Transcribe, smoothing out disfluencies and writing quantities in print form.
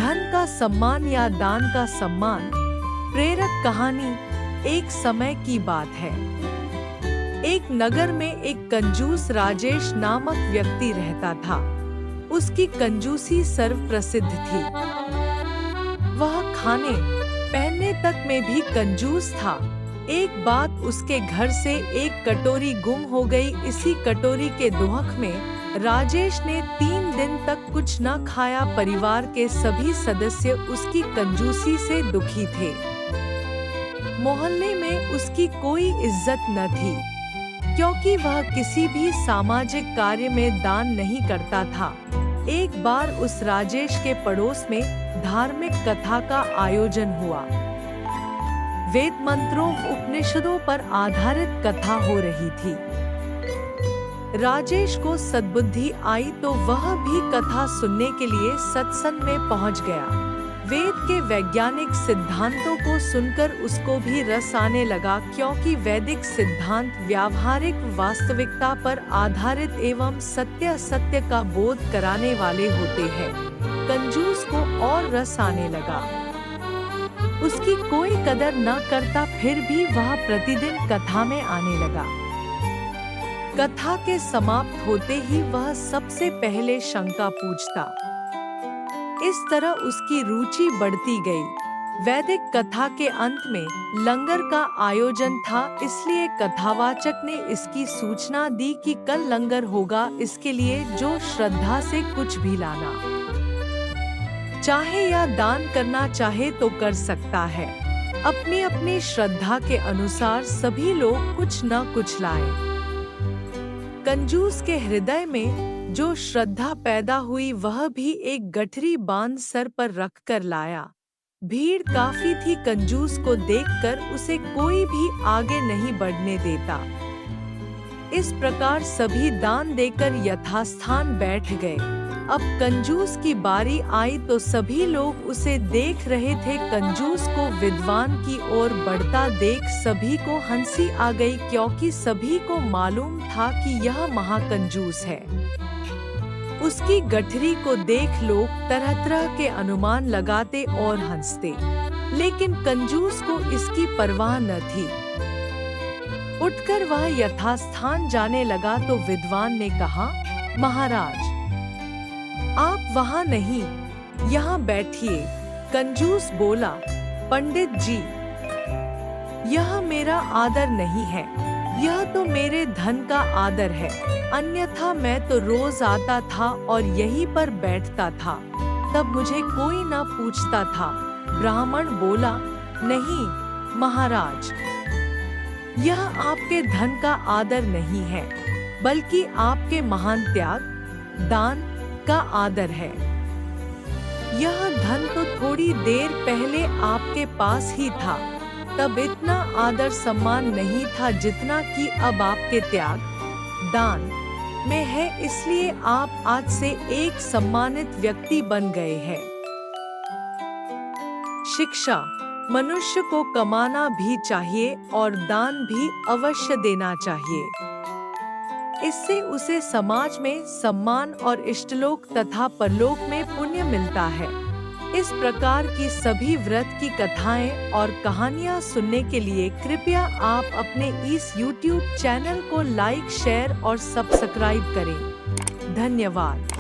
धन का सम्मान या दान का सम्मान। प्रेरक कहानी। एक समय की बात है। एक नगर में एक कंजूस राजेश नामक व्यक्ति रहता था। उसकी कंजूसी सर्व प्रसिद्ध थी। वह खाने पहनने तक में भी कंजूस था। एक बात उसके घर से एक कटोरी गुम हो गई। इसी कटोरी के दुहक में राजेश ने 3 दिन तक कुछ न खाया। परिवार के सभी सदस्य उसकी कंजूसी से दुखी थे। मोहल्ले में उसकी कोई इज्जत न थी, क्योंकि वह किसी भी सामाजिक कार्य में दान नहीं करता था। एक बार उस राजेश के पड़ोस में धार्मिक कथा का आयोजन हुआ। वेद मंत्रों उपनिषदों पर आधारित कथा हो रही थी। राजेश को सद्बुद्धि आई तो वह भी कथा सुनने के लिए सत्संग में पहुंच गया। वेद के वैज्ञानिक सिद्धांतों को सुनकर उसको भी रस आने लगा, क्योंकि वैदिक सिद्धांत व्यावहारिक वास्तविकता पर आधारित एवं सत्य का बोध कराने वाले होते हैं। कंजूस को और रस आने लगा। उसकी कोई कदर न करता, फिर भी वह प्रतिदिन कथा में आने लगा। कथा के समाप्त होते ही वह सबसे पहले शंका पूछता। इस तरह उसकी रुचि बढ़ती गई। वैदिक कथा के अंत में लंगर का आयोजन था, इसलिए कथावाचक ने इसकी सूचना दी कि कल लंगर होगा। इसके लिए जो श्रद्धा से कुछ भी लाना चाहे या दान करना चाहे तो कर सकता है। अपनी अपनी श्रद्धा के अनुसार सभी लोग कुछ न कुछ लाए। कंजूस के हृदय में जो श्रद्धा पैदा हुई, वह भी एक गठरी बांध सर पर रखकर लाया। भीड़ काफी थी। कंजूस को देखकर उसे कोई भी आगे नहीं बढ़ने देता। इस प्रकार सभी दान देकर यथास्थान बैठ गए। अब कंजूस की बारी आई तो सभी लोग उसे देख रहे थे। कंजूस को विद्वान की ओर बढ़ता देख सभी को हंसी आ गई, क्योंकि सभी को मालूम था कि यह महाकंजूस है। उसकी गठरी को देख लोग तरह तरह के अनुमान लगाते और हंसते, लेकिन कंजूस को इसकी परवाह न थी। उठकर वह यथास्थान जाने लगा तो विद्वान ने कहा, महाराज आप वहां नहीं, यहाँ बैठिए। कंजूस बोला, पंडित जी यह मेरा आदर नहीं है, यह तो मेरे धन का आदर है। अन्यथा मैं तो रोज आता था और यहीं पर बैठता था, तब मुझे कोई न पूछता था। ब्राह्मण बोला, नहीं महाराज, यह आपके धन का आदर नहीं है, बल्कि आपके महान त्याग दान का आदर है। यह धन तो थोड़ी देर पहले आपके पास ही था, तब इतना आदर सम्मान नहीं था जितना कि अब आपके त्याग दान में है। इसलिए आप आज से एक सम्मानित व्यक्ति बन गए हैं। शिक्षा। मनुष्य को कमाना भी चाहिए और दान भी अवश्य देना चाहिए। इससे उसे समाज में सम्मान और इष्टलोक तथा परलोक में पुण्य मिलता है। इस प्रकार की सभी व्रत की कथाएं और कहानियां सुनने के लिए कृपया आप अपने इस YouTube चैनल को लाइक, शेयर और सब्सक्राइब करें। धन्यवाद।